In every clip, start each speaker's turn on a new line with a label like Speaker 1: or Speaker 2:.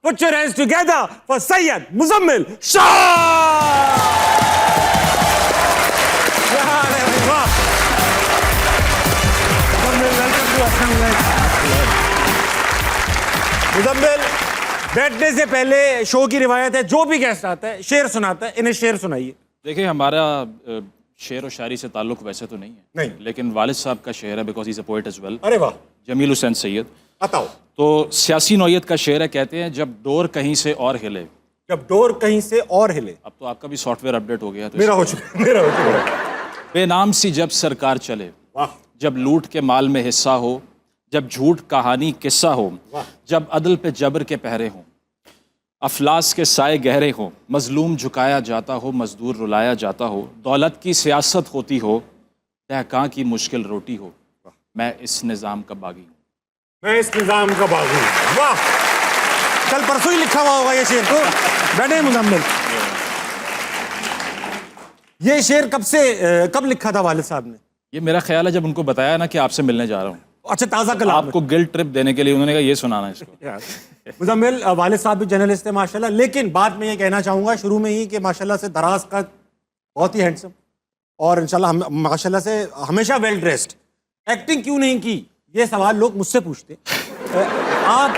Speaker 1: Put your hands together for Sayyid Muzammil Shah. Muzammil, बैठने से पहले शो की रिवायत है, जो भी गेस्ट आता है शेर सुनाता है, इन्हें शेर सुनाइए।
Speaker 2: देखिए, हमारा शेर और शायरी से ताल्लुक वैसे तो नहीं है,
Speaker 1: नहीं,
Speaker 2: लेकिन वालिद साहब का शेर है, because he is a poet as well.
Speaker 1: अरे वाह,
Speaker 2: जमील हुसैन सैयद।
Speaker 1: बताओ।
Speaker 2: तो सियासी नौयत का शेर है, कहते हैं जब डोर कहीं से और हिले।
Speaker 1: जब डोर कहीं से और हिले।
Speaker 2: अब तो आपका भी सॉफ्टवेयर अपडेट हो गया, तो
Speaker 1: मेरा हो चुका।
Speaker 2: बेनाम सी जब सरकार चले, जब लूट के माल में हिस्सा हो, जब झूठ कहानी किस्सा हो, जब अदल पे जबर के पहरे हों, अफलास के साए गहरे हों, मजलूम झुकाया जाता हो, मजदूर रुलाया जाता हो, दौलत की सियासत होती हो, तहकां की मुश्किल रोटी हो, मैं इस निज़ाम का बागी हूँ।
Speaker 1: मैं इस निज़ाम का बागी हूँ। वाह, कल परसों ही लिखा हुआ होगा ये शेर तो। बैठे मुजम्मिल, ये शेर कब लिखा था वालिद साहब ने?
Speaker 2: ये मेरा ख्याल है जब उनको बताया ना कि आपसे मिलने जा रहा हूँ।
Speaker 1: अच्छा, ताज़ा कलाम।
Speaker 2: आपको गिल्ट ट्रिप देने के लिए उन्होंने कहा ये सुनाना इसको।
Speaker 1: मुजम्मिल, वालिद साहब भी जर्नलिस्ट है माशाल्लाह, लेकिन बाद में ये कहना चाहूँगा शुरू में ही कि माशाल्लाह से दराज का बहुत ही हैंडसम और इंशाल्लाह माशाल्लाह से हमेशा वेल ड्रेस्ड। एक्टिंग क्यों नहीं की, ये सवाल लोग मुझसे पूछते। आप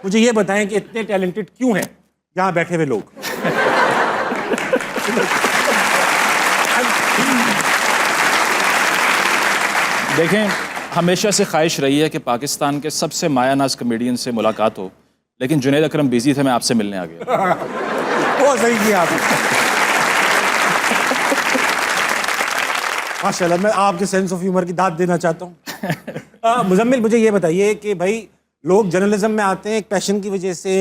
Speaker 1: मुझे ये बताएं कि इतने टैलेंटेड क्यों हैं यहाँ बैठे हुए लोग?
Speaker 2: देखें, हमेशा से ख्वाहिश रही है कि पाकिस्तान के सबसे मायानाज कमेडियन से मुलाकात हो, लेकिन जुनैद अकरम बिजी थे, मैं आपसे मिलने आ गया।
Speaker 1: बहुत सही किया आपने। माशाल्लाह, मैं आपके सेंस ऑफ ह्यूमर की दाद देना चाहता हूँ। मुजम्मिल, मुझे ये बताइए कि भाई लोग जर्नलिज्म में आते हैं एक पैशन की वजह से,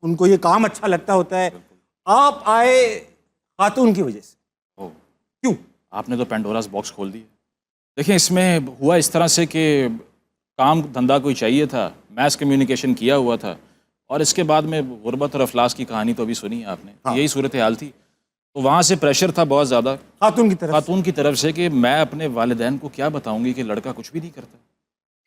Speaker 1: उनको ये काम अच्छा लगता होता है। आप आए खातून की वजह से, क्यों?
Speaker 2: आपने तो पेंडोरास बॉक्स खोल दी। देखिए, इसमें हुआ इस तरह से कि काम धंधा कोई चाहिए था, मैस कम्युनिकेशन किया हुआ था, और इसके बाद में गुर्बत और अफलास की कहानी तो अभी सुनी है आपने। हाँ। यही सूरत हाल थी, तो वहाँ से प्रेशर था बहुत ज़्यादा खातून की तरफ से कि मैं अपने वालिदैन को क्या बताऊंगी कि लड़का कुछ भी नहीं करता,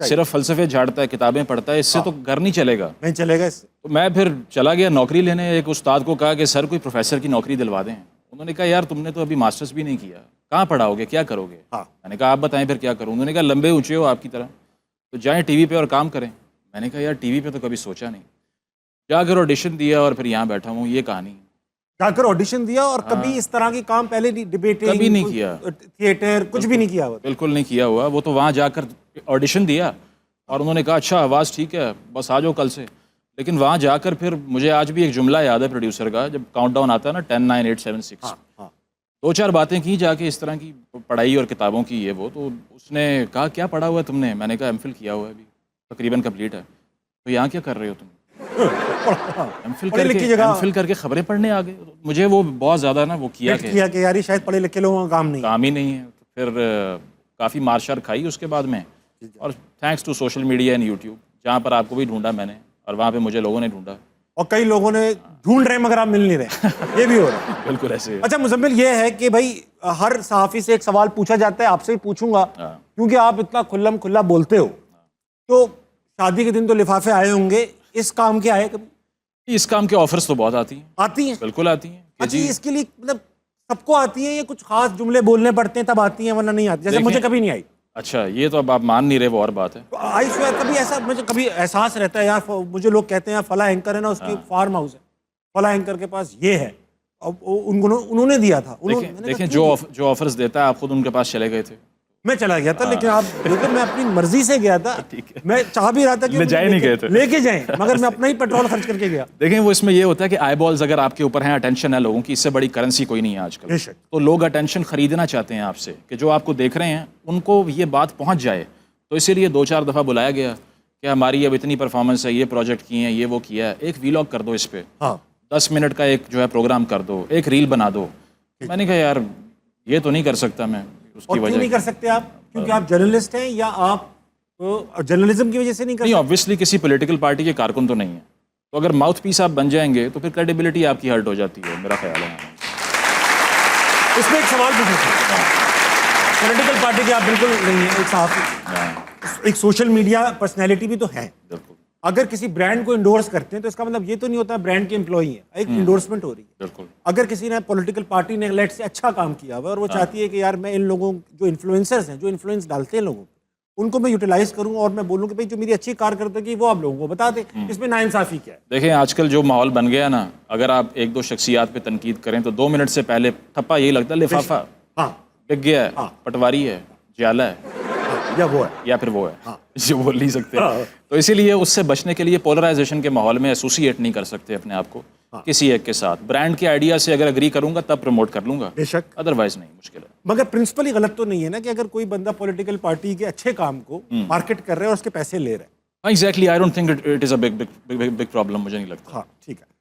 Speaker 2: सिर्फ फलसफे झाड़ता है, किताबें पढ़ता है, इससे तो घर नहीं चलेगा।
Speaker 1: इससे
Speaker 2: तो मैं फिर चला गया नौकरी लेने। एक उस्ताद को कहा कि सर कोई प्रोफेसर की नौकरी दिलवा दें। उन्होंने कहा यार तुमने तो अभी मास्टर्स भी नहीं किया, कहाँ पढ़ाओगे, क्या करोगे? हाँ। मैंने कहा आप बताएं फिर क्या करूँ। उन्होंने कहा लंबे ऊंचे हो आपकी तरह, तो जाएं टीवी पे और काम करें। मैंने कहा यार टीवी पे तो कभी सोचा नहीं। जाकर ऑडिशन दिया और फिर यहाँ बैठा हूँ, ये कहानी।
Speaker 1: जाकर ऑडिशन दिया और कभी इस तरह के काम पहले डिबेटिंग
Speaker 2: कभी नहीं किया,
Speaker 1: थिएटर कुछ भी नहीं किया हुआ?
Speaker 2: बिल्कुल नहीं किया हुआ। वो तो वहाँ जाकर ऑडिशन दिया और उन्होंने कहा अच्छा आवाज़ ठीक है, बस आ जाओ कल से। लेकिन वहाँ जाकर फिर मुझे आज भी एक जुमला याद है प्रोड्यूसर का, जब काउंटडाउन आता है ना 10 9 8 7 6, दो चार बातें की जाके इस तरह की पढ़ाई और किताबों की ये वो। तो उसने कहा क्या पढ़ा हुआ है तुमने? मैंने कहा एमफिल किया हुआ है, अभी तकरीबन कंप्लीट है। तो यहाँ क्या कर रहे हो तुम? एमफिल करके खबरें पढ़ने आ गए। मुझे वो बहुत ज़्यादा ना वो किया
Speaker 1: कि यार शायद पढ़े लिखे लोगों का काम
Speaker 2: ही नहीं है। फिर काफ़ी मार खाई उसके बाद में, और thanks to social media and YouTube, जहाँ पर आपको भी ढूंढा मैंने और वहाँ पे मुझे लोगों ने ढूंढा,
Speaker 1: और कई लोगों ने ढूंढ रहे मगर आप मिल नहीं रहे। ये भी हो रहा है।
Speaker 2: बिल्कुल ऐसे।
Speaker 1: अच्छा मुजम्मिल, ये है कि भाई हर सहाफ़ी से एक सवाल पूछा जाता है, आपसे भी पूछूंगा क्योंकि आप इतना खुल्ला बोलते हो। तो शादी के दिन तो लिफाफे आए होंगे, इस काम के आए कभी?
Speaker 2: इस काम के ऑफर्स तो बहुत आती हैं। बिल्कुल आती हैं।
Speaker 1: अच्छा, इसके लिए मतलब सबको आती है, ये कुछ खास जुमले बोलने पड़ते हैं तब आती हैं, वरना नहीं आती? जैसे मुझे कभी नहीं आई।
Speaker 2: अच्छा, ये तो अब आप मान नहीं रहे, वो और बात है।
Speaker 1: आई स्वेयर, कभी ऐसा मुझे कभी एहसास रहता है यार, मुझे लोग कहते हैं फला एंकर है ना, उसकी फार्म हाउस है, फला एंकर के पास ये है, अब उन्होंने दिया था।
Speaker 2: देखें जो ऑफर्स देता है, आप खुद उनके पास चले गए थे।
Speaker 1: मैं चला गया था, लेकिन आप देखो मैं अपनी मर्जी से गया था। मैं चाह भी रहा था कि लेके जाएं, मगर मैं अपना ही पेट्रोल खर्च करके गया।
Speaker 2: देखें, वो इसमें ये होता है कि आई बॉल्स अगर आपके ऊपर हैं, अटेंशन है लोगों की, इससे बड़ी करेंसी कोई नहीं है आजकल। तो लोग अटेंशन खरीदना चाहते हैं आपसे, कि जो आपको देख रहे हैं उनको ये बात पहुंच जाए। तो इसीलिए 2-4 दफ़ा बुलाया गया कि हमारी अब इतनी परफॉर्मेंस है, ये प्रोजेक्ट किए हैं, ये वो किया है, एक वीलॉग कर दो इस पर। 10 मिनट का एक जो है प्रोग्राम कर दो, एक रील बना दो। मैंने कहा यार ये तो नहीं कर सकता मैं। उसकी वजह
Speaker 1: नहीं कर सकते आप? क्योंकि आप जर्नलिस्ट हैं, या आप जर्नलिज्म की वजह से नहीं कर सकते?
Speaker 2: ऑब्वियसली किसी पॉलिटिकल पार्टी के कारकुन तो नहीं है, तो अगर माउथ पीस आप बन जाएंगे तो फिर क्रेडिबिलिटी आपकी हर्ट हो जाती है, मेरा ख्याल है।
Speaker 1: इसमें एक सवाल पूछना, पॉलिटिकल पार्टी के आप बिल्कुल नहीं है, एक साहब एक सोशल मीडिया पर्सनैलिटी भी तो है, اگر کسی برانڈ کو انڈورس کرتے ہیں تو اس کا مطلب یہ تو نہیں ہوتا برانڈ کے امپلائی ہیں, ایک انڈورسمنٹ ہو رہی ہے.
Speaker 2: بالکل.
Speaker 1: اگر کسی نے پولیٹیکل پارٹی نے لیٹ سے اچھا کام کیا ہوا اور وہ چاہتی ہے کہ یار میں ان لوگوں جو انفلوئنسرز ہیں, جو انفلوئنس ڈالتے ہیں لوگوں کو, ان کو میں یوٹیلائز کروں اور میں بولوں کہ بھائی جو میری اچھی کارکردگی وہ آپ لوگوں کو بتا دیں. اس میں ناانصافی کیا ہے؟
Speaker 2: دیکھیں آج کل جو ماحول بن گیا نا, اگر آپ ایک دو شخصیات پہ تنقید کریں تو 2 منٹ سے پہلے ٹھپا یہی لگتا ہے لفافہ
Speaker 1: ہاں
Speaker 2: بک گیا ہے, پٹواری ہے, جیالہ ہے,
Speaker 1: یا وہ ہے,
Speaker 2: یا پھر وہ ہے جو بول نہیں سکتے. تو اسی لیے اس سے بچنے کے لیے پولرائزیشن کے ماحول میں ایسوسیٹ نہیں کر سکتے اپنے آپ کو کسی ایک کے ساتھ. برانڈ کے آئیڈیا سے اگر اگری کروں گا تب پروموٹ کر لوں گا,
Speaker 1: بے شک,
Speaker 2: ادروائز نہیں, مشکل ہے.
Speaker 1: مگر پرنسپلی غلط تو نہیں ہے نا کہ اگر کوئی بندہ پولیٹیکل پارٹی کے اچھے کام کو مارکیٹ کر رہا ہے اور اس کے پیسے لے رہا ہے.
Speaker 2: Exactly, I don't think it is a big problem, مجھے نہیں لگتا.
Speaker 1: ہاں ٹھیک ہے.